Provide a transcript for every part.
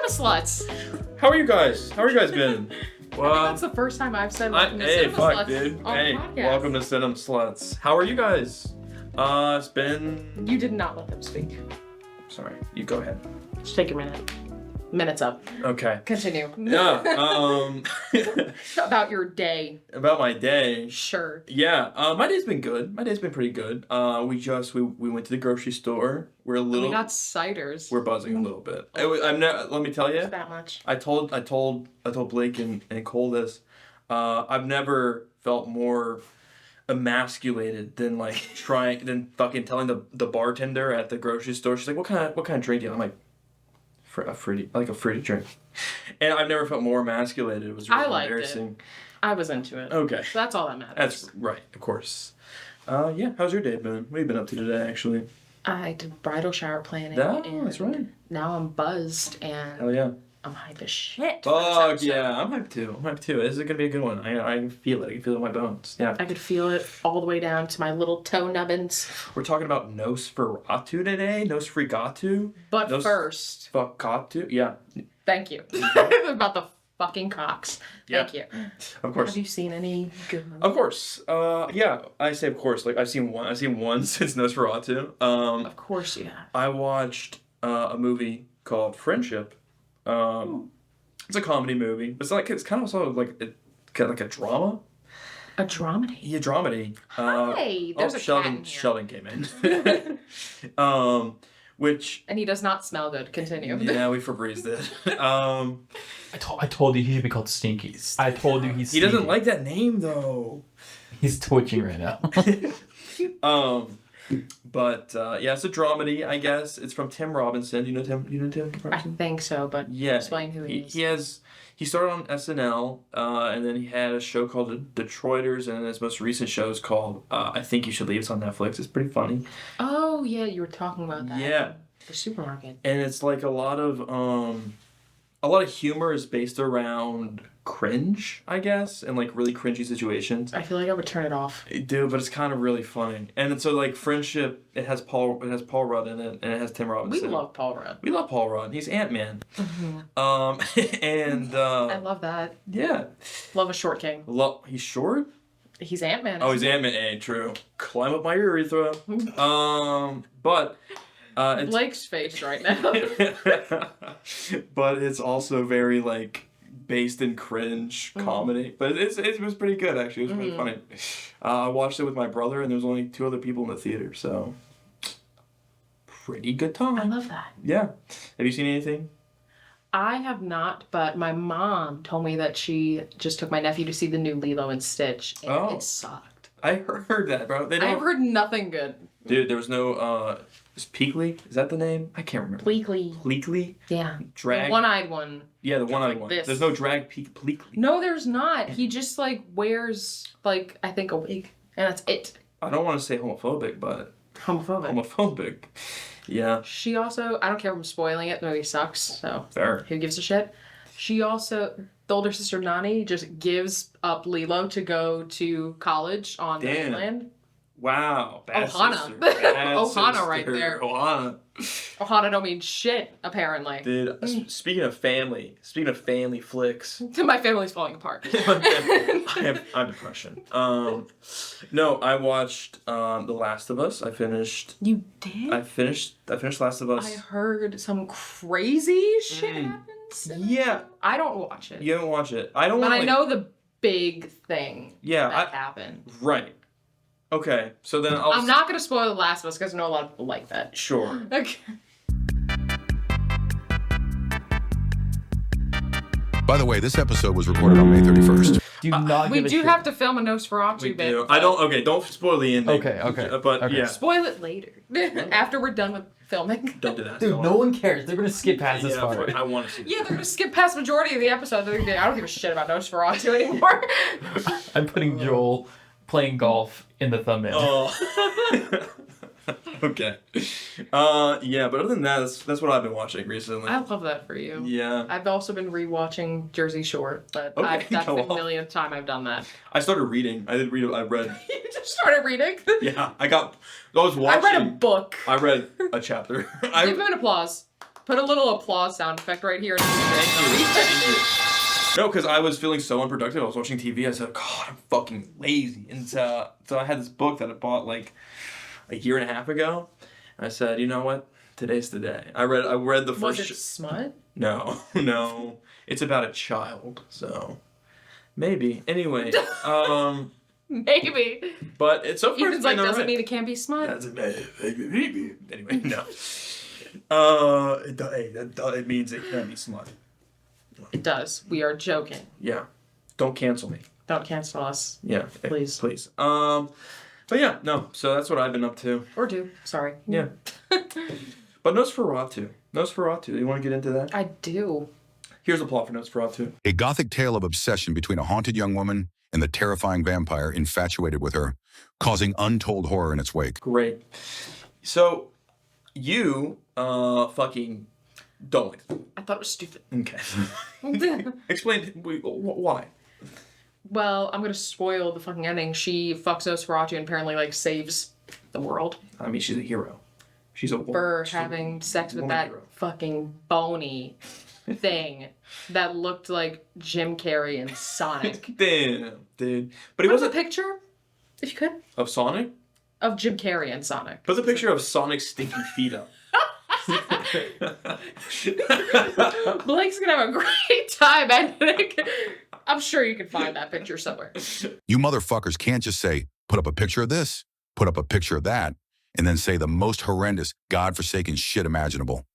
Sluts. How are you guys? How are you guys been? Well, I think that's the first time I've said welcome to Cinema Sluts dude. on Hey, the podcast. welcome to Cinema Sluts. How are you guys? It's been... You did not let them speak. Sorry, you go ahead. Just take your minute. Minute's up. Okay. Continue. Yeah, About your day. about my day. Sure. Yeah, my day's been good. My day's been pretty good. We went to the grocery store. We're a little... We got ciders. We're buzzing a little bit. Let me tell you. Not that much. I told Blake and Cole this. I've never felt more emasculated than fucking telling the bartender at the grocery store. She's like, what kind of drink do you have? I'm like, a fruity drink. And I've never felt more emasculated. It was really embarrassing. I was into it. Okay. So that's all that matters. That's right, of course. Yeah, how's your day been? What have you been up to today, actually? I did bridal shower planning. That's right. Now I'm buzzed and Hell yeah. I'm hype as shit. Fuck yeah, I'm hyped too. This is gonna be a good one. I can feel it. I can feel it in my bones. Yeah. I could feel it all the way down to my little toe nubbins. We're talking about Nosferatu today. Nosferatu. But first. Nosferatu. Yeah. Thank you. About the fucking cocks. Yeah. Thank you. Of course. Have you seen any good movies? Of course. Yeah. I say of course. Like I've seen one since Nosferatu. Of course you have. I watched a movie called Friendship. It's a comedy movie. It's kind of also like a drama. A dramedy? Yeah, dramedy. Hi, there's a cat in here. Sheldon came in. Which... And he does not smell good. Continue. Yeah, we Febrezed it. I told you he should be called Stinky. I told you he's He doesn't like that name, though. He's twitching right now. But yeah, it's a dramedy, I guess. It's from Tim Robinson. Do you know Tim? I think so, but yeah, explain who he is. He started on SNL, and then he had a show called The Detroiters, and his most recent show is called I Think You Should Leave. It's on Netflix. It's pretty funny. Oh yeah, you were talking about that. Yeah. The supermarket. And it's like a lot of humor is based around cringe, I guess, and like really cringy situations. I feel like I would turn it off. Dude, but it's kind of really funny. And so like Friendship, it has Paul Rudd in it, and it has Tim Robinson. We love Paul Rudd. We love Paul Rudd. He's Ant-Man. Mm-hmm. And I love that. Yeah. Love a short king. He's short? He's Ant-Man. Oh, he's Ant-Man. True. Climb up my urethra. But Blake's face right now. but it's also very like based in cringe comedy. But it was pretty good, actually. It was really funny. I watched it with my brother, and there was only 2 other people in the theater, so pretty good time. I love that. Yeah. Have you seen anything? I have not, but my mom told me that she just took my nephew to see the new Lilo and Stitch, and it sucked. I heard that, bro. I've heard nothing good. Dude, there was no, is Peakley? Is that the name? I can't remember. Pleakley. Yeah. Drag? The one-eyed one. Yeah, the one-eyed one. This. There's no drag Pleakley. No, there's not. He just, like, wears, like, I think a wig, and that's it. I don't want to say homophobic, but... Homophobic. Yeah. She also, I don't care if I'm spoiling it, the movie sucks, so... Fair. Who gives a shit? She also, the older sister Nani, just gives up Lilo to go to college on the mainland. Wow. Bad Ohana. sister. Bad Ohana sister. right there. Ohana don't mean shit, apparently. Dude, speaking of family flicks. My family's falling apart. I'm depression. No, I watched The Last of Us. I finished. You did? I finished Last of Us. I heard some crazy shit happens. Yeah. I don't watch it. You haven't watched it. I don't. But I know the big thing. That happened. Right. Okay, so then I'm not going to spoil The Last of Us because I know a lot of people like that. Sure. Okay. By the way, this episode was recorded on May 31st. We do have to film a Nosferatu bit. Do. I don't. Okay, don't spoil the ending. Okay. But okay. yeah. Spoil it later. After we're done with filming. Don't do that. Dude, no one cares. They're gonna skip past this part. I want to see. Yeah, they're gonna skip past the majority of the episode. I don't give a shit about Nosferatu anymore. I'm putting Joel playing golf in the thumbnail. Oh. Okay. Yeah, but other than that, that's what I've been watching recently. I love that for you. Yeah. I've also been rewatching Jersey Shore, but that's the millionth time I've done that. I started reading. I read. You just started reading? Yeah, I was watching. I read a book. I read a chapter. Give him an applause. Put a little applause sound effect right here. No, because I was feeling so unproductive. I was watching TV. I said, God, I'm fucking lazy. And so I had this book that I bought like a year and a half ago. And I said, you know what? Today's the day. I read the first... Was it smut? No. It's about a child, so maybe. Anyway, Maybe. but it's so far. Ethan's like, doesn't mean it can't be smut. Anyway, no. It means it can be smut. It does. We are joking. Yeah. Don't cancel me. Don't cancel us. Yeah. Please. Please. But yeah, no. So that's what I've been up to. Or do. Sorry. Yeah. But Nosferatu. You want to get into that? I do. Here's the plot for Nosferatu. A gothic tale of obsession between a haunted young woman and the terrifying vampire infatuated with her, causing untold horror in its wake. Great. So, you fucking don't like it. I thought it was stupid. Okay. Explain why. Well, I'm gonna spoil the fucking ending. She fucks Nosferatu and apparently like saves the world. I mean, she's a hero. She's a woman. For having sex with that hero. fucking bony thing that looked like Jim Carrey and Sonic. Damn, dude. But he Put was a picture, if you could, of Sonic? of Jim Carrey and Sonic. Put a picture of Sonic's stinky feet up. Blake's gonna have a great time editing. I'm sure you can find that picture somewhere. You motherfuckers can't just say, put up a picture of this, put up a picture of that, and then say the most horrendous, godforsaken shit imaginable.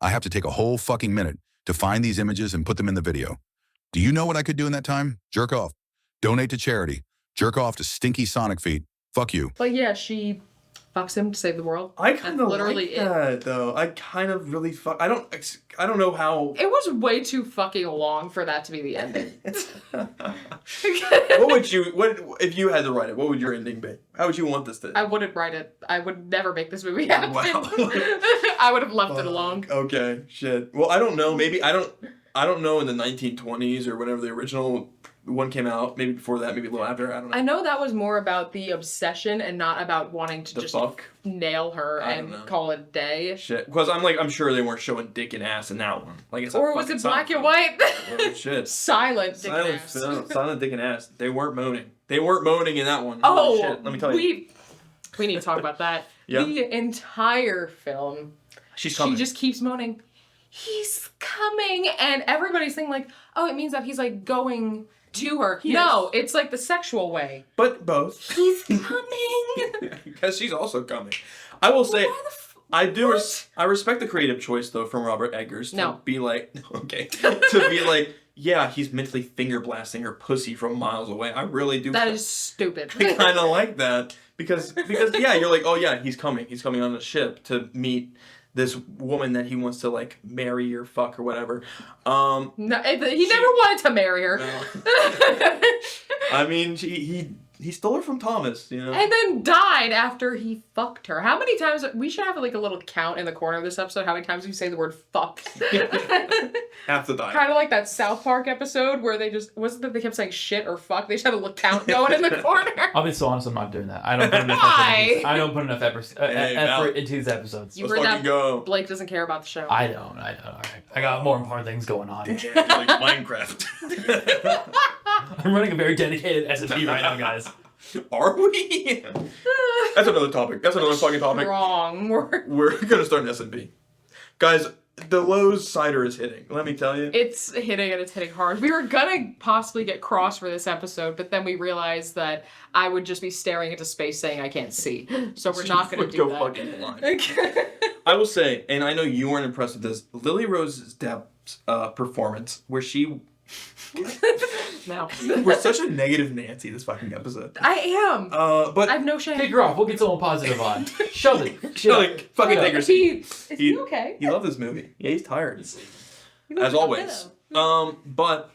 I have to take a whole fucking minute to find these images and put them in the video. Do you know what I could do in that time? Jerk off. Donate to charity. Jerk off to stinky Sonic feet. Fuck you. But yeah, she fucks him to save the world. I kind of literally like that, though. I kind of really I don't know how... It was way too fucking long for that to be the ending. If you had to write it, what would your ending be? How would you want this to... I wouldn't write it. I would never make this movie happen. Wow. I would have left it alone. Okay, shit. Well, I don't know. Maybe I don't know in the 1920s or whenever the original one came out. Maybe before that, maybe a little after. I don't know. I know that was more about the obsession and not about wanting to just nail her and call it a day. Shit. Because I'm sure they weren't showing dick and ass in that one. Like it's or was it black and white? Oh, shit. Silent dick and ass. Silent dick and ass. They weren't moaning. They weren't moaning in that one. Oh, shit. Let me tell you. We need to talk about that. Yeah. The entire film, She's coming. She just keeps moaning, he's coming, and everybody's thinking like, oh, it means that he's like going to her. Yes. No, it's like the sexual way. But both. He's coming. Because she's also coming. I will say, I respect the creative choice though from Robert Eggers to be like, to be like, yeah, he's mentally finger blasting her pussy from miles away. I really do. That is stupid. I kind of like that because yeah, you're like, oh yeah, he's coming on a ship to meet this woman that he wants to like marry or fuck or whatever. No, he never wanted to marry her. No. I mean, he stole her from Thomas, you know. And then died after he fucked her. How many times? We should have like a little count in the corner of this episode. How many times you say the word fuck? Half the time. Kind of like that South Park episode where they just wasn't that they kept saying shit or fuck. They just had a little count going in the corner. I'll be so honest, I'm not doing that. I don't put enough effort into these episodes. You heard that? Go. Blake doesn't care about the show. I don't. All right. I got more important things going on. Damn, like Minecraft. I'm running a very dedicated S&P right now, guys. Are we? That's another topic. That's another fucking topic. Wrong word. We're gonna start an S&P. Guys, the Lowe's cider is hitting. Let me tell you. It's hitting and it's hitting hard. We were gonna possibly get cross for this episode, but then we realized that I would just be staring into space saying I can't see. So we're not gonna do that. Fucking blind. I will say, and I know you weren't impressed with this, Lily Rose Depp's performance, where she... No. We're such a negative Nancy this fucking episode. I am. But I have no shame. Take her off. We'll get someone positive on. Shove it. Fucking take her seat. Is he okay? He loved this movie. Yeah, he's tired. As always. But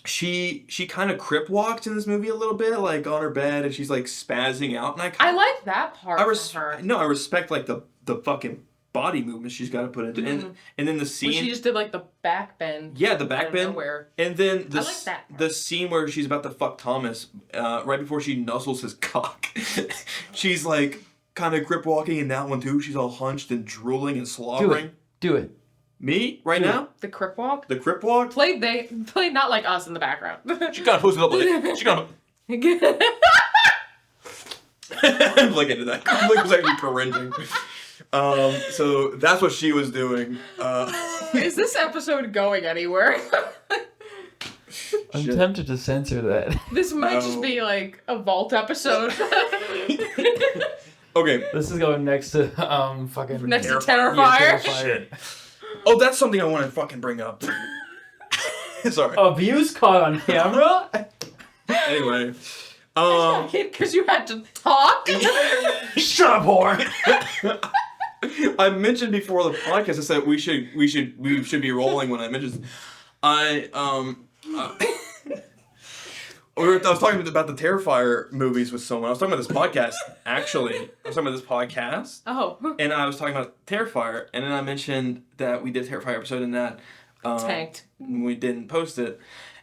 she kind of crip walked in this movie a little bit, like on her bed, and she's like spazzing out. And I like that part of her. No, I respect like the fucking body movement she's got to put into, and then the scene. Well, she just did like the back bend. Yeah, the back bend. And then the scene where she's about to fuck Thomas, right before she nuzzles his cock, she's like kind of grip walking in that one too. She's all hunched and drooling and slobbering. Do it. Me right now? The Crip Walk? The Crip Walk? Played not like us in the background. She gotta post it up like she gotta. Like into that. Like was actually cringing. So that's what she was doing. Is this episode going anywhere? I'm tempted to censor that. This might just be like a vault episode. Okay. This is going next to fucking Next to Terrifier. Terrifier. Oh, that's something I want to fucking bring up. Sorry. Abuse caught on camera? Anyway. Because you had to talk. Shut up, whore. I mentioned before the podcast. I said we should be rolling when I mentioned. I was talking about the Terrifier movies with someone. I was talking about this podcast. Actually, I was talking about this podcast. Oh. And I was talking about Terrifier, and then I mentioned that we did a Terrifier episode and that Tanked. we didn't post it,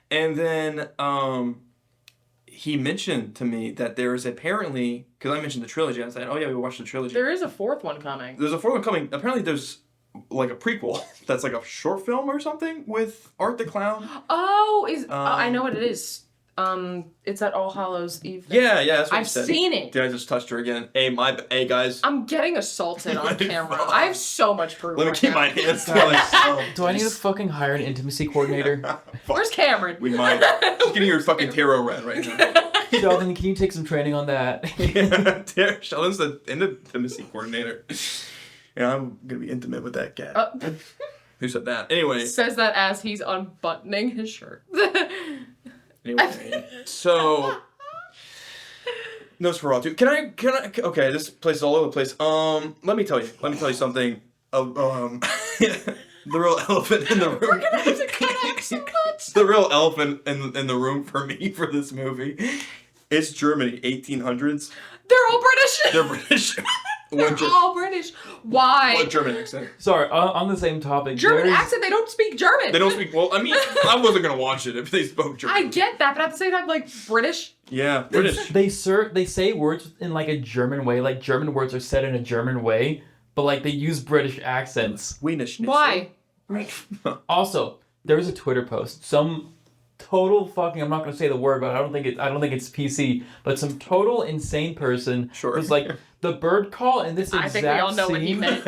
and then he mentioned to me that there is apparently, because I mentioned the trilogy, I said, oh yeah, we watched the trilogy. There is a fourth one coming. There's a fourth one coming. Apparently there's like a prequel that's like a short film or something with Art the Clown. Oh, I know what it is. It's at All Hallows Eve. Yeah, that's what I've he said. seen it. Did I just touched her again? Hey guys. I'm getting assaulted on camera. I have so much proof. Let me right keep now. my hands to myself. Do I need to fucking hire an intimacy coordinator? Where's Cameron? We might. She's getting your fucking tarot read right now. Sheldon, can you take some training on that? Yeah, Sheldon's the intimacy coordinator. And I'm gonna be intimate with that cat. Who said that? Anyway. Says that as he's unbuttoning his shirt. Anyway, so Nosferatu. Can I? Okay, this place is all over the place. Let me tell you something. The real elephant in the room. We're gonna have to cut out so much. The real elephant in the room for me for this movie. It's Germany, 1800s. They're all British. They're British. They're all British. Why? What German accent? Sorry, on the same topic. German accent. They don't speak German. They don't speak. Well, I mean, I wasn't gonna watch it if they spoke German. I get that, but at the same time, like British. Yeah, British. They say words in like a German way. Like German words are said in a German way, but like they use British accents. Why? Also, there was a Twitter post. Some total fucking, I'm not gonna say the word, but I don't think it's PC. But some total insane person was like, the bird call in this exact scene. I think we all know what he meant.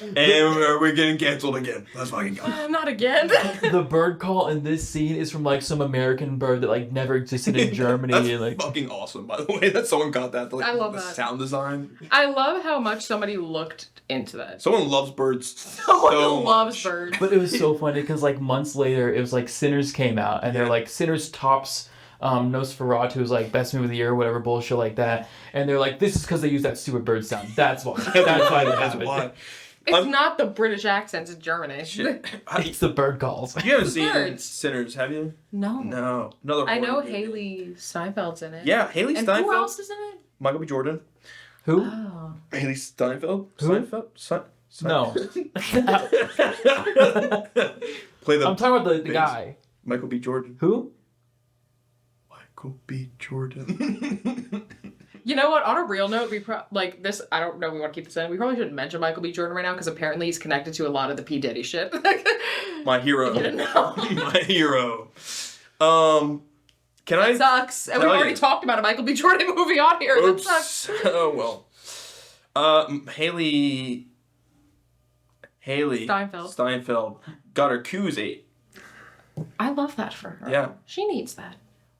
And we're getting canceled again. Let's fucking go. Not again. The bird call in this scene is from like some American bird that like never existed in Germany. That's and, like, fucking awesome, by the way. That someone got that. Like, I love the that. sound design. I love how much somebody looked into that. Someone loves birds. Someone loves birds. But it was so funny because like months later, it was like Sinners came out, and they're like Sinners tops Nosferatu is like best movie of the year or whatever bullshit like that, and they're like, this is because they use that stupid bird sound. That's why. That's why. That's why. It's not the British accents in Germany. It's the bird calls. You haven't seen Birds. Sinners, have you? No. No. Another I know horror movie. Haley Steinfeld's in it. Yeah, Haley And Steinfeld. who else is in it? Michael B. Jordan. Who? Oh. Haley Steinfeld. Who? Steinfeld. No. Play the. I'm talking about the guy. Michael B. Jordan. Who? Michael B. Jordan. You know what? On a real note, like this. I don't know. If we want to keep this in. We probably shouldn't mention Michael B. Jordan right now because apparently he's connected to a lot of the P Diddy shit. My hero. You didn't know. My hero. Can I? Sucks. And we tell already you? talked about a Michael B. Jordan movie on here. Oops. That sucks. Oh well. Haley Steinfeld got her Coos 8. I love that for her. Yeah. She needs that.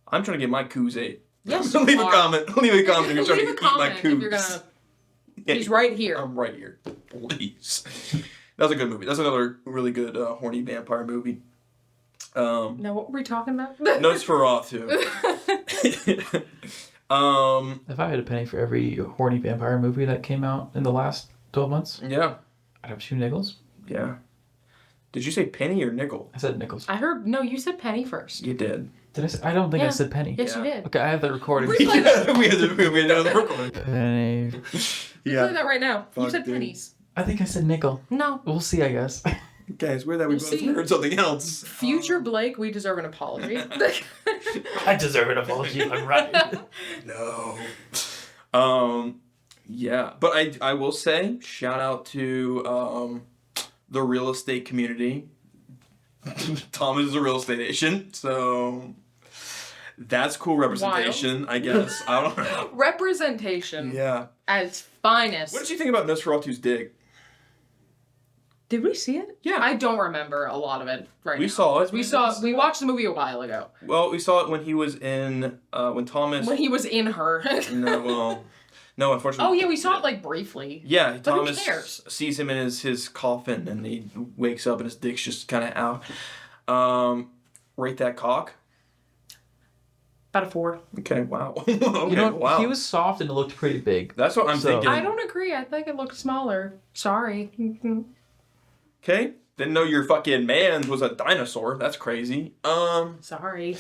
I'm trying to get my Coos 8. Yes, Leave you a are. comment. Leave a comment if you're trying Leave to a eat my comment Coos. if you're gonna. He's right here. I'm right here. Please. That was a good movie. That's another really good horny vampire movie. Now, what were we talking about? Nosferatu. If I had a penny for every horny vampire movie that came out in the last 12 months, Yeah. I'd have 2 nickels. Yeah. Did you say penny or nickel? I said nickels. I heard. No, you said penny first. You did. Did I say? I don't think I Yeah. said penny. Yes, Yeah. you did. Okay, I have that recorded. Replay that. we had the recording. Penny. Play that right now. You Fuck, said dude. pennies. I think I said nickel. No. We'll see, I guess. Guys, we're that we We'll both see. heard something else. Future Blake, we deserve an apology. I deserve an apology. I'm right. No. Yeah, but I will say, shout out to the real estate community. Thomas is a real estate agent, so that's cool representation, I guess. I don't know. Representation. Yeah. At its finest. What did you think about Nosferatu's dig? Did we see it? Yeah. I don't remember a lot of it right now. We saw it. We watched the movie a while ago. Well, we saw it when he was in, when Thomas... When he was in her. No, unfortunately. Oh, yeah, we saw it, like, briefly. Yeah, But who Thomas cares? sees him in his coffin, and he wakes up, and his dick's just kind of out. Rate that cock? About a 4. Okay, wow. Okay, You know, wow. he was soft and it looked pretty big. That's what I'm thinking. I don't agree. I think it looked smaller. Sorry. Okay. Didn't know your fucking man was a dinosaur. That's crazy. Sorry.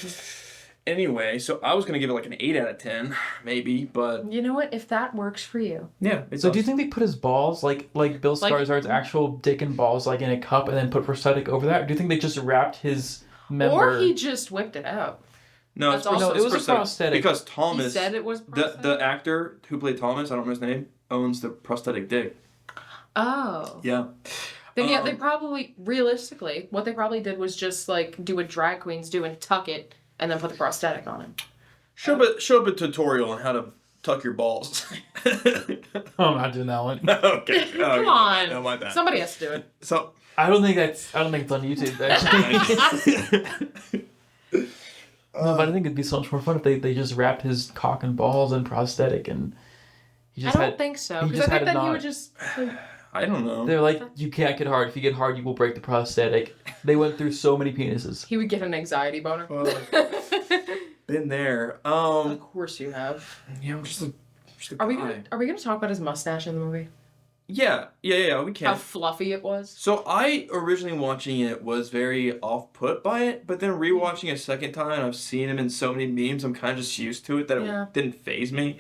Anyway, so I was gonna give it like an 8 out of 10, maybe, but You know what? If that works for you. yeah. So do you think they put his balls, like Bill Like- Skarsgård's actual dick and balls, like in a cup and then put prosthetic over that? Or do you think they just wrapped his member? Or he just whipped it out. No, That's it's all- No, it was a prosthetic. because He Thomas, said it was the prosthetic? actor who played Thomas, I don't know his name, owns the prosthetic dick. Oh. Yeah. Then yeah, they probably, realistically, what they probably did was just, like, do what drag queens do and tuck it and then put the prosthetic on it. Show up a tutorial on how to tuck your balls. I'm not doing that one. Okay. Come on. No, my bad. Somebody has to do it. So. I don't think it's on YouTube actually. No, but I think it'd be so much more fun if they just wrapped his cock and balls in prosthetic and he I just don't had. think so. he Because just I think had a then he knot. would just... Like, I don't know. They're like, you can't get hard. If you get hard, you will break the prosthetic. They went through so many penises. he would get an anxiety boner. Been there. Of course you have. Yeah, I'm just a Are we guy. gonna talk about his mustache in the movie? Yeah, we can. How fluffy it was? So I originally watching it was very off-put by it, but then rewatching a second time, I've seen him in so many memes, I'm kind of just used to it that Yeah. it didn't faze me.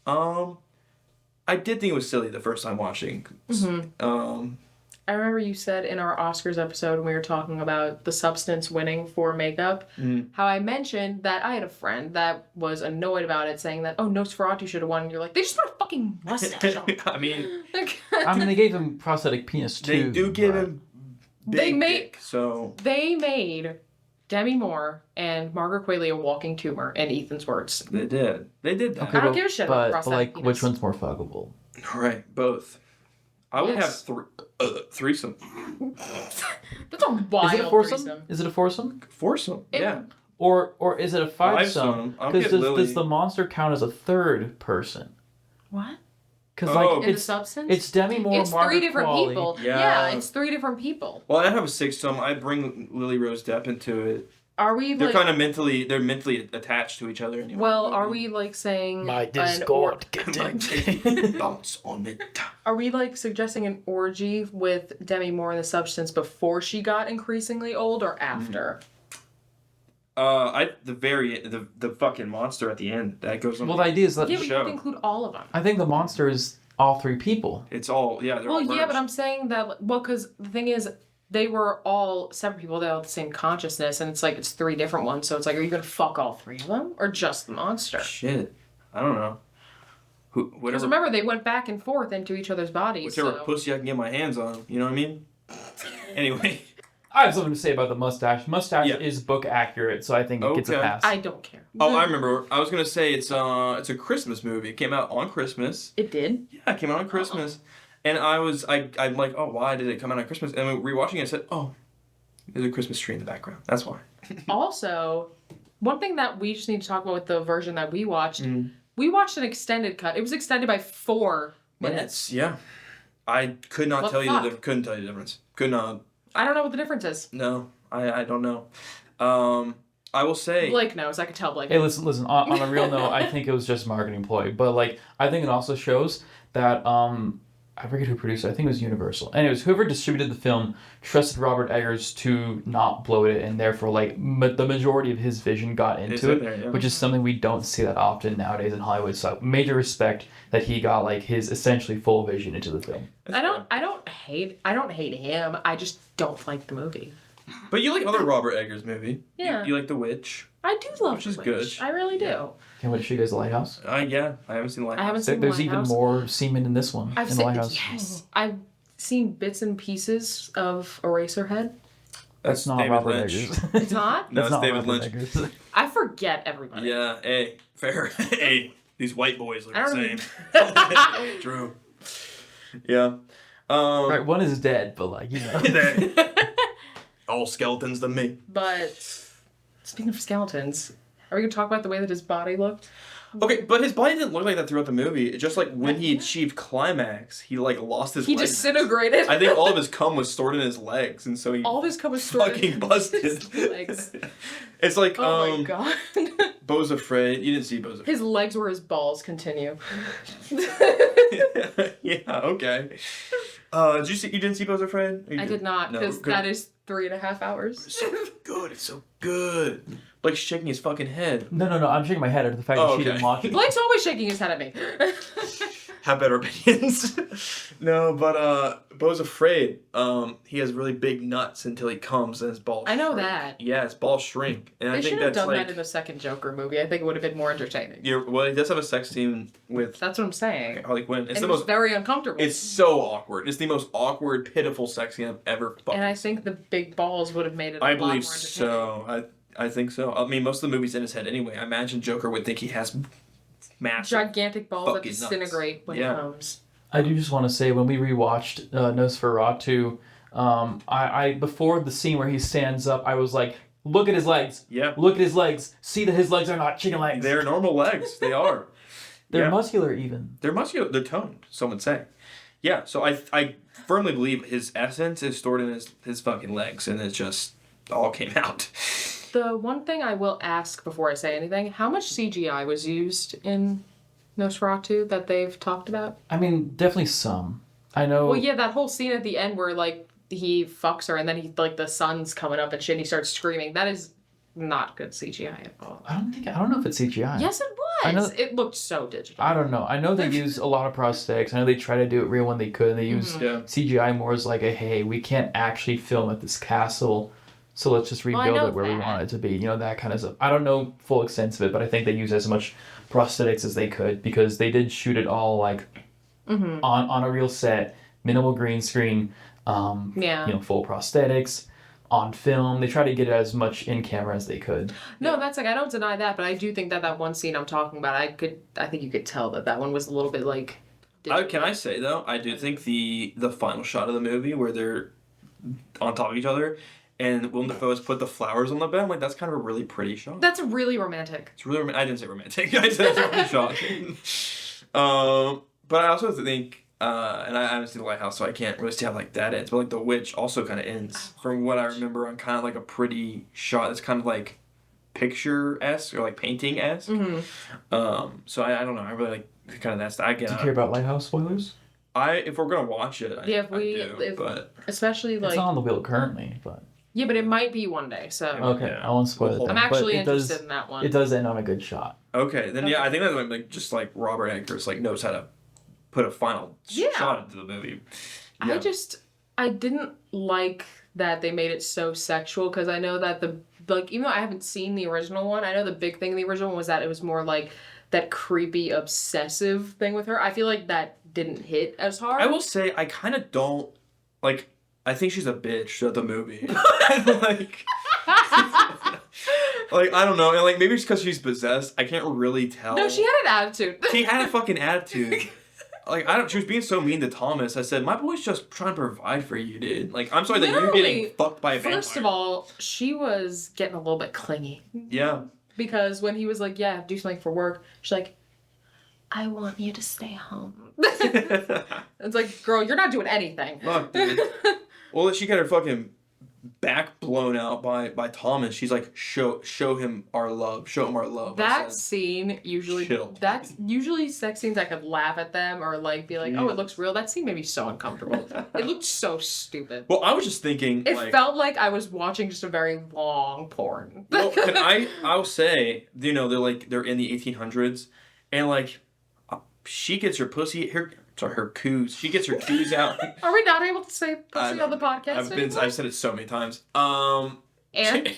I did think it was silly the first time watching. I remember you said in our Oscars episode when we were talking about the substance winning for makeup, how I mentioned that I had a friend that was annoyed about it, saying that, oh, Nosferatu should have won. And you're like, they just put a fucking mustache on. I mean, I mean, they gave him prosthetic penis too. they do give him big They made- dick, so... They made Demi Moore and Margaret Qualley a walking tumor, in Ethan's words. They did. They did that. Okay, I don't but- give a shit about but prosthetic like, which penis. one's more fuckable? Right, both. I would Yes. have threesome. That's a wild Is it a foursome? threesome. Is it a foursome? Foursome, yeah. Or is it a Fivesome. fivesome? I'll Because get Lily. does the monster count as a third person? What? Because Oh. like In the it's substance? it's Demi Moore, It's Margaret three different Qualley. people. Yeah. Yeah, it's three different people. Well, I have a sixth-some. I bring Lily Rose Depp into it. Are we They're like... kind of mentally attached to each other anyway. Well, are we like saying... My an Discord Bounce on it. Are we like suggesting an orgy with Demi Moore in the substance before she got increasingly old or after? The fucking monster at the end that goes on. Well, the idea is that Yeah, but you show. have to include all of them. I think the monster is all three people. It's all they're Well, all yeah, but merged. I'm saying that, well, because the thing is, they were all separate people. They all had the same consciousness, and it's like, it's three different ones. So it's like, are you going to fuck all three of them? Or just the monster? Shit, I don't know. Because Whatever, remember, they went back and forth into each other's bodies. whichever So. pussy I can get my hands on. You know what I mean? Anyway, I have something to say about the mustache. Mustache Yeah. is book accurate, so I think it gets a Okay. pass. I don't care. I remember. I was gonna say it's a Christmas movie. It came out on Christmas. It did? Yeah, it came out on Christmas, and I'm like, oh, why did it come out on Christmas? And rewatching it, I said, oh, there's a Christmas tree in the background. That's why. Also, one thing that we just need to talk about with the version that we watched, we watched an extended cut. It was extended by 4 minutes. Yeah, I could not What tell you fuck? couldn't tell you the difference. Could not. I don't know what the difference is. No, I don't know. I will say. Blake knows. I could tell Blake. Hey, listen. On a real note, I think it was just marketing ploy, but like, I think it also shows that I forget who produced it. I think it was Universal. Anyways, whoever distributed the film trusted Robert Eggers to not bloat it, and therefore, like, the majority of his vision got It's into in it, there, yeah. which is something we don't see that often nowadays in Hollywood. So, major respect that he got like his essentially full vision into the film. I don't hate him. I just don't like the movie. But you like other Robert Eggers movie. Yeah. You like The Witch. I do love Which is The good. Witch. I really do. Yeah. Can we show you guys The Lighthouse? Yeah. I haven't seen The Lighthouse. I haven't seen There's The even Lighthouse. more semen in this one. I've in seen The Lighthouse. yes. I've seen bits and pieces of Eraserhead. That's not David Robert Lynch. Eggers. It's not. No, That's it's not David Robert Lynch. Eggers. I forget everybody. Yeah, hey, fair. Hey, these white boys look I the don't same. True. Yeah. Right, one is dead, but like, you know. All skeletons to me. But speaking of skeletons, are we gonna talk about the way that his body looked? Okay, but his body didn't look like that throughout the movie. It's just like when he achieved climax, he like lost his He legs. disintegrated. I think all of his cum was stored in his legs, and so he all of his cum was stored fucking in busted. his legs. It's like Oh my god. Beau's Afraid. You didn't see Beau's Afraid. His legs were his balls. Continue. Yeah. Okay. Did you see? You didn't see Beau's Afraid? I did not, No, because good. that is 3.5 hours. It's so good. It's so good. Blake's shaking his fucking head. No, I'm shaking my head at the fact that she didn't watch it. Blake's always shaking his head at me. Have better opinions. No, but Beau's Afraid. He has really big nuts until he comes and his balls. I know shrink. that. Yeah, his balls shrink, and They I think should have that's done like. that in the second Joker movie. I think it would have been more entertaining. Well, he does have a sex scene with That's what I'm saying. Harley Quinn. It's And the it was most. very uncomfortable. It's so awkward. It's the most awkward, pitiful sex scene I've ever fucking. And I think the big balls would have made it a I lot more believe entertaining. so. I think so. I mean, most of the movie's in his head anyway. I imagine Joker would think he has massive. Gigantic balls that fucking nuts. disintegrate when Yeah. he comes. I do just want to say, when we rewatched Nosferatu, I before the scene where he stands up, I was like, look at his legs. Yeah. Look at his legs. See that his legs are not chicken legs. They're normal legs. They are. They're Yeah. muscular even. They're muscular. They're toned. Some would say. Yeah. So I firmly believe his essence is stored in his fucking legs, and it just all came out. The one thing I will ask before I say anything, how much CGI was used in Nosferatu that they've talked about? I mean, definitely some. I know. Well, yeah, that whole scene at the end where, like, he fucks her and then he, like, the sun's coming up and shit and he starts screaming. That is not good CGI at all. I don't know if it's CGI. Yes, it I know- was. It looked so digital. I don't know. I know they use a lot of prosthetics. I know they try to do it real when they could. They use Yeah. CGI more as like a, hey, we can't actually film at this castle, so let's just I rebuild know it where we that. want it to be. You know, that kind of stuff. I don't know full extent of it, but I think they use as much prosthetics as they could, because they did shoot it all like on a real set, minimal green screen, Yeah. you know, full prosthetics on film. They try to get as much in camera as they could. No, that's like, I don't deny that, but I do think that one scene I'm talking about, I think you could tell that one was a little bit like. Can I say though? I do think the final shot of the movie where they're on top of each other, and Willem Dafoe's put the flowers on the bed. I'm like, that's kind of a really pretty shot. That's really romantic. It's really. I didn't say romantic. I said it's a pretty shot. But I also think, and I haven't seen The Lighthouse, so I can't really see how like that ends. But like The Witch also kind of ends, from what I remember, on kind of like a pretty shot. It's kind of like picture-esque or like painting-esque. So I don't know. I really like kind of that stuff. I get. Do you care about Lighthouse spoilers? If we're gonna watch it, Yeah, I do, but Especially like. It's not on the wheel currently, but Yeah, but it might be one day, so. okay, Yeah. I won't spoil it. I'm then. I'm actually But it does- interested in that one. It does end on a good shot. okay, then yeah, I think that's like just like Robert Eggers like knows how to put a final Yeah. shot into the movie. Yeah. I didn't like that they made it so sexual, because I know that even though I haven't seen the original one, I know the big thing in the original one was that it was more like that creepy, obsessive thing with her. I feel like that didn't hit as hard. I will say I kind of don't like. I think she's a bitch throughout the movie. like I don't know, and like maybe it's because she's possessed. I can't really tell. No, she had an attitude. She had a fucking attitude. Like she was being so mean to Thomas. I said, my boy's just trying to provide for you, dude. Like, I'm sorry that you're Literally, getting fucked by a vampire. First of all, she was getting a little bit clingy. Yeah. Because when he was like, yeah, do something for work, she's like, I want you to stay home. It's like, girl, you're not doing anything. Fuck, dude. Well, she got her fucking back blown out by Thomas. She's like, show him our love. Show him our love. That scene usually, Chill. that's usually sex scenes I could laugh at them or like be like, oh, it looks real. That scene made me so uncomfortable. It looked so stupid. Well, I was just thinking, It like, felt like I was watching just a very long porn. well, I'll say, you know, they're in the 1800s, and like, she gets her pussy, Sorry, her coos. She gets her coos out. Are we not able to say pussy on the podcast anymore? I've said it so many times. And?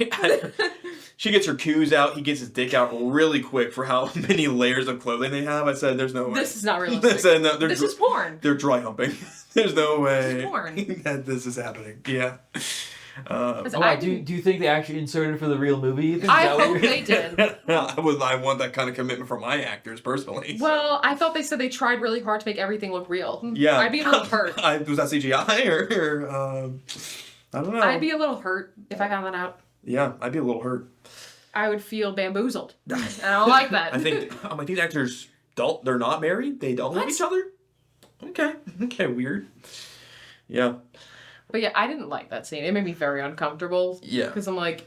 She gets her coos out. He gets his dick out really quick for how many layers of clothing they have. I said, "There's no way. This is not realistic. I said, no, This is porn. They're dry humping. There's no way This is porn. that this is happening." Yeah. Do you think they actually inserted it for the real movie? I hope they did. I want that kind of commitment from my actors personally. Well, I thought they said they tried really hard to make everything look real. Yeah. I'd be a little hurt. Was that CGI or I don't know. I'd be a little hurt if I found that out. Yeah, I'd be a little hurt. I would feel bamboozled. And I don't like that. I think I'm like, these actors they're not married. They don't love each other. Okay, weird. Yeah. But yeah, I didn't like that scene. It made me very uncomfortable. Yeah. Because I'm like,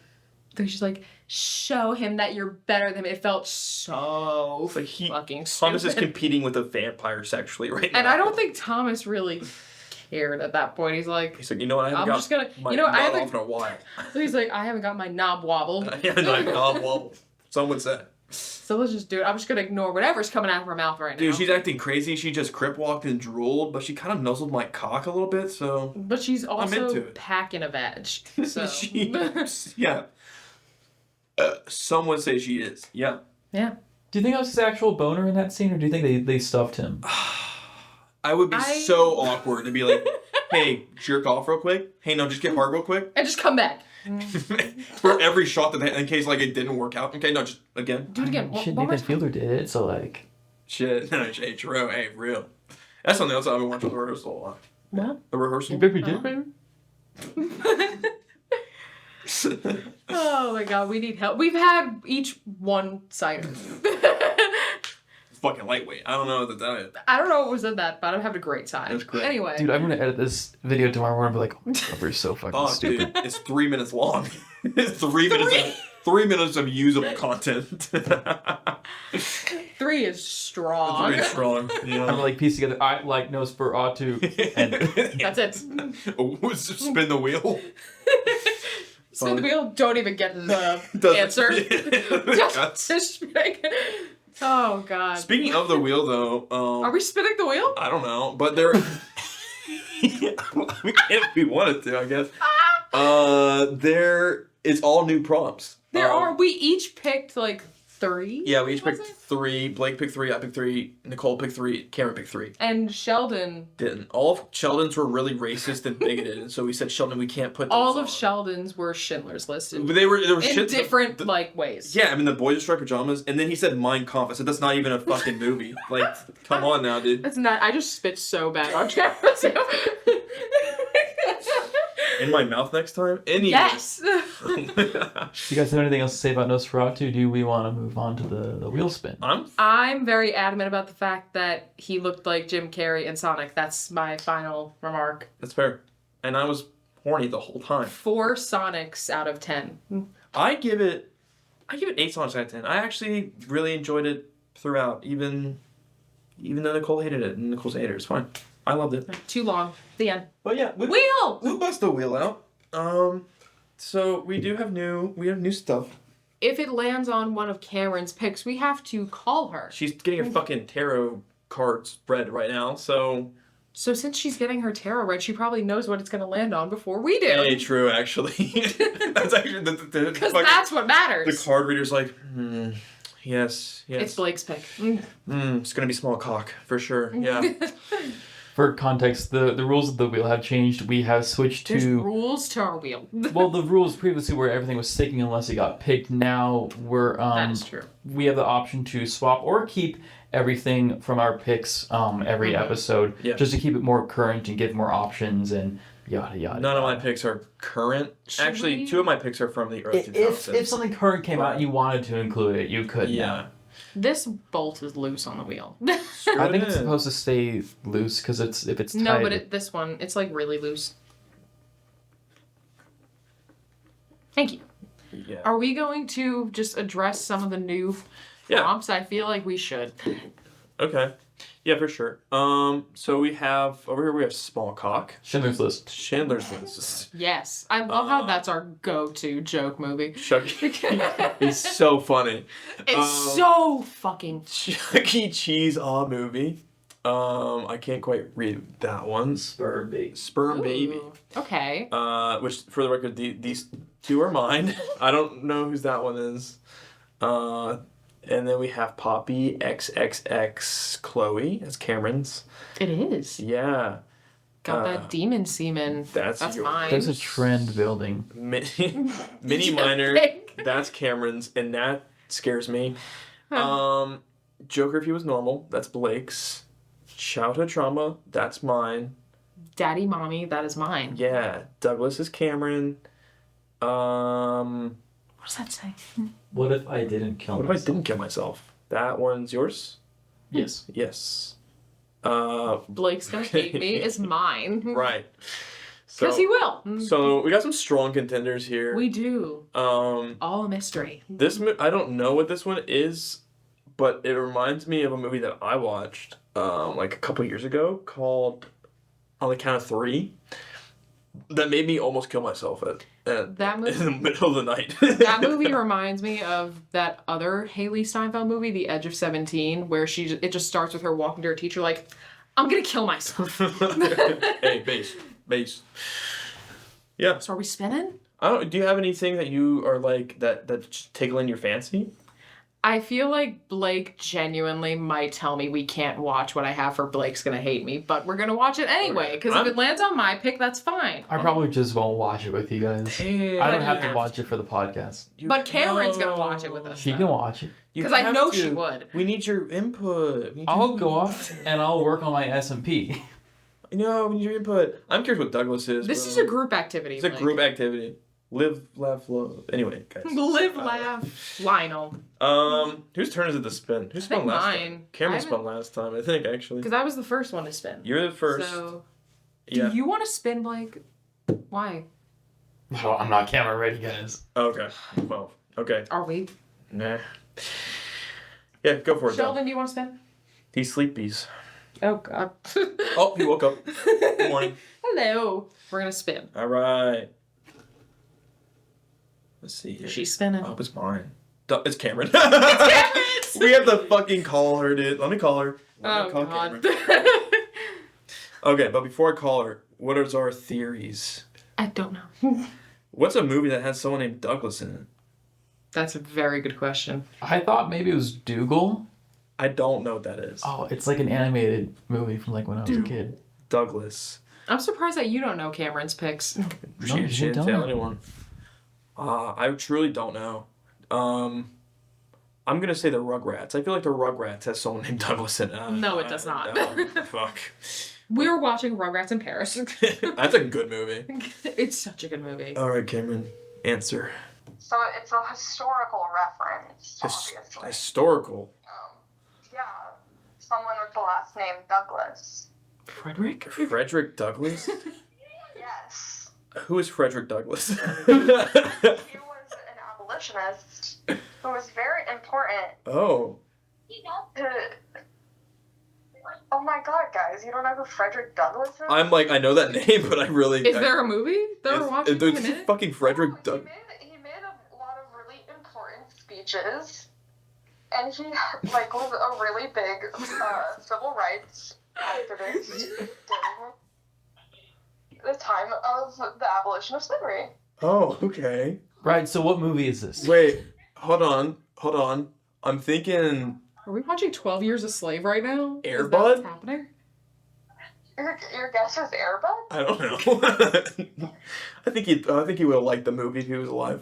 they're just like, show him that you're better than him. It felt so fucking stupid. Thomas is competing with a vampire sexually right now. And I don't think Thomas really cared at that point. He's like, you know what? I haven't got my knob off in a while. He's like, I haven't got my knob wobbled. Yeah, my knob wobbled. Someone said. So let's just do it. I'm just gonna ignore whatever's coming out of her mouth right now. Dude, she's acting crazy. She just crip walked and drooled, but she kind of nuzzled my cock a little bit, so. But she's also into it. packing a veg. So. Yeah. Some would say she is. Yeah. Yeah. Do you think it was his actual boner in that scene, or do you think they stuffed him? I would be so awkward to be like, hey, jerk off real quick. Hey, no, just get hard real quick. And just come back. For every shot that in case like it didn't work out. Okay, no, just again. Do it again. Shit, Nathan Fielder did it, so like. Shit, hey, true, hey, real. That's something else I've been watching the rehearsal a lot. What? The rehearsal. Baby did, baby. Oh my god, we need help. We've had each one cider. Fucking lightweight. I don't know what to tell you. I don't know what was in that, but I'm having a great time. That's great. Anyway. Dude, I'm gonna edit this video tomorrow morning and be like, oh my god, we're so fucking stupid. Dude, it's 3 minutes long. It's 3 minutes. 3 minutes of usable content. 3 is strong. 3 is strong. Yeah. I'm like piece together. I like Nosferatu, and That's it. Spin the wheel. Spin the wheel. Don't even get the answer. Just spinning. Oh god. Speaking of the wheel, though, are we spinning the wheel? I don't know, but there. If we wanted to, I guess. There is all new prompts. There are. We each picked like 3. Yeah, we each picked 3. Blake picked 3. I picked 3. Nicole picked 3. Cameron picked 3. And Sheldon Didn't. All of Sheldon's were really racist and bigoted, and so we said, Sheldon, we can't put those all of on. Sheldon's were Schindler's List. But they were in shit. different like ways. Yeah, I mean the boys in striped pajamas, and then he said Mein Kampf. I said that's not even a fucking movie. Like, come on now, dude. That's not. I just spit so bad on camera. In my mouth next time. Anyway. Yes. do you guys have anything else to say about Nosferatu? Do we want to move on to the wheel spin? I'm very adamant about the fact that he looked like Jim Carrey in Sonic. That's my final remark. That's fair. And I was horny the whole time. 4 Sonics out of 10. I give it 8 Sonics out of 10. I actually really enjoyed it throughout, even though Nicole hated it, and Nicole's a hater. It's fine. I loved it. Too long. The end. But yeah, Wheel! We'll bust the wheel out. So we have new stuff. If it lands on one of Cameron's picks, we have to call her. She's getting her fucking tarot cards read right now, so. So since she's getting her tarot read, she probably knows what it's going to land on before we do. Hey, true, actually. That's actually because that's what matters. The card reader's like, yes. It's Blake's pick. It's gonna be small cock for sure. Yeah. For context, the rules of the wheel have changed. We have switched to... There's rules to our wheel. Well, the rules previously were everything was sticking unless it got picked. Now we're... that is true. We have the option to swap or keep everything from our picks every episode, just to keep it more current and give more options and yada yada. None of my picks are current. Actually, 2 of my picks are from the early 2000s. If something current came out and you wanted to include it, you could. Yeah. Now. This bolt is loose on the wheel. I think it's supposed to stay loose because if it's tight. No, but this one, it's like really loose. Thank you. Yeah. Are we going to just address some of the new prompts? I feel like we should. Okay. Yeah, for sure. So we have over here small cock. Schindler's List. Schindler's List. Yes, I love how that's our go-to joke movie. Chucky. It's so funny. It's so fucking. Chuck E. Cheese movie. I can't quite read that one. Sperm Baby. Sperm Baby. Ooh, okay. Which, for the record, these two are mine. I don't know whose that one is. And then we have Poppy XXX Chloe. That's Cameron's. It is. Yeah. Got that demon semen. That's mine. There's a trend building. Mini Minor. That's Cameron's, and that scares me. Joker If He Was Normal. That's Blake's. Childhood Trauma. That's mine. Daddy Mommy. That is mine. Yeah. Douglas is Cameron. What does that say? What if I didn't kill What if I didn't kill myself? That one's yours? Yes. Yes. Blake's Gonna Hate Me is mine. Right. Because he will. So we got some strong contenders here. We do. All a mystery. I don't know what this one is, but it reminds me of a movie that I watched like a couple years ago called On the Count of Three. That made me almost kill myself that movie, in the middle of the night. That movie reminds me of that other Haley Steinfeld movie, The Edge of 17, where it just starts with her walking to her teacher like, I'm gonna kill myself. Hey, base. Yeah. So are we spinning? Do you have anything that you are like that's tickling your fancy? I feel like Blake genuinely might tell me we can't watch what I have for Blake's Gonna Hate Me, but we're gonna watch it anyway, because if it lands on my pick, that's fine. I probably just won't watch it with you guys. I don't have to watch it for the podcast. But Cameron's gonna watch it with us. She can watch it. Because I know she would. We need your input. I'll go off and I'll work on my S&P. No, we need your input. I'm curious what Douglas is. This is a group activity. It's a group activity. Live, laugh, love. Anyway, guys. Live, laugh, Lionel. Whose turn is it to spin? Who spun last mine. time? Cameron spun last time, I think, actually. Because I was the first one to spin. You're the first. So, yeah. do you want to spin, Blake? Why? No, I'm not camera ready, guys. Okay. Well, okay. Are we? Nah. Yeah, go for it. Sheldon, do you want to spin? These sleepies. Oh, God. Oh, he woke up. Good morning. Hello. We're going to spin. All right. Let's see here. She's spinning. Oh, it's mine. It's Cameron. It's We have to fucking call her, dude. Let me call her. Let me call God. Cameron. Okay, but before I call her, what is our theories? I don't know. What's a movie that has someone named Douglas in it? That's a very good question. I thought maybe it was Dougal. I don't know what that is. Oh, it's like an animated movie from like when I was a kid. Douglas. I'm surprised that you don't know Cameron's picks. She you didn't don't tell know. anyone. I truly don't know. I'm gonna say the Rugrats. I feel like the Rugrats has someone named Douglas in it. No, it does not. Fuck. We were watching Rugrats in Paris. That's a good movie. It's such a good movie. All right, Cameron, answer. So it's a historical reference, obviously. Historical. Yeah, someone with the last name Douglas. Frederick? Frederick Douglass? Yes. Who is Frederick Douglass? He was an abolitionist who was very important Oh. to... Oh my god, guys, you don't know who Frederick Douglass is? I'm like, I know that name, but I really... Is there a movie that we're watching in a minute? Fucking Frederick No, Douglass. he made a lot of really important speeches, and he like was a really big civil rights activist during the time of the abolition of slavery. Oh, okay. Right, so what movie is this? Wait, hold on. I'm thinking... Are we watching 12 Years a Slave right now? Air Is that Bud? what's happening? Your guess is Air Bud? I don't know. I think he would have liked the movie if he was alive.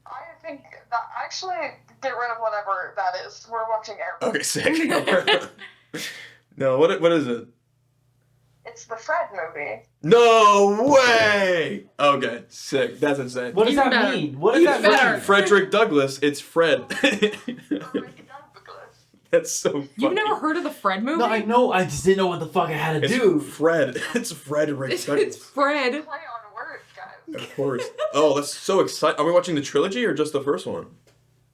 I think that actually get rid of whatever that is. We're watching Air Bud. Okay, sick. No, what is it? It's the Fred movie. No way! Okay, sick. That's insane. What does Even that better. mean? What does that Even better. mean? Frederick Douglass, it's Fred. Frederick Douglass. That's so funny. You've never heard of the Fred movie? No, I know. I just didn't know what the fuck I had to It's do. Fred. It's Frederick It's Douglass. Fred. Play on words, guys. Of course. Oh, that's so exciting. Are we watching the trilogy or just the first one?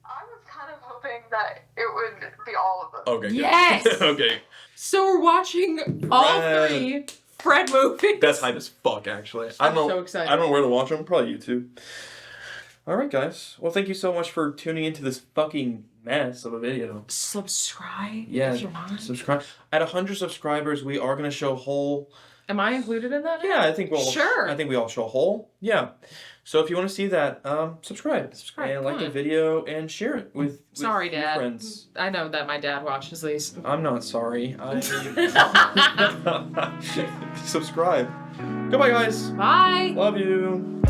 I was kind of hoping that it would be all of them. Okay. good. Yes! Okay. So we're watching all Fred. 3 Fred movies. That's hype as fuck, actually. I I'm don't know. so excited. I don't know where to watch them. Probably YouTube. All right, guys. Well, thank you so much for tuning into this fucking mess of a video. Subscribe Yeah, if you're not. subscribe. At 100 subscribers, we are gonna show whole. Am I included in that? Yeah, I think we'll. Sure. I think we all show whole. Yeah. So if you want to see that, subscribe. Subscribe, and like come the on. video and share it with Sorry, your Dad. friends. I know that my dad watches these. I'm not sorry. Subscribe. Goodbye, guys. Bye. Love you.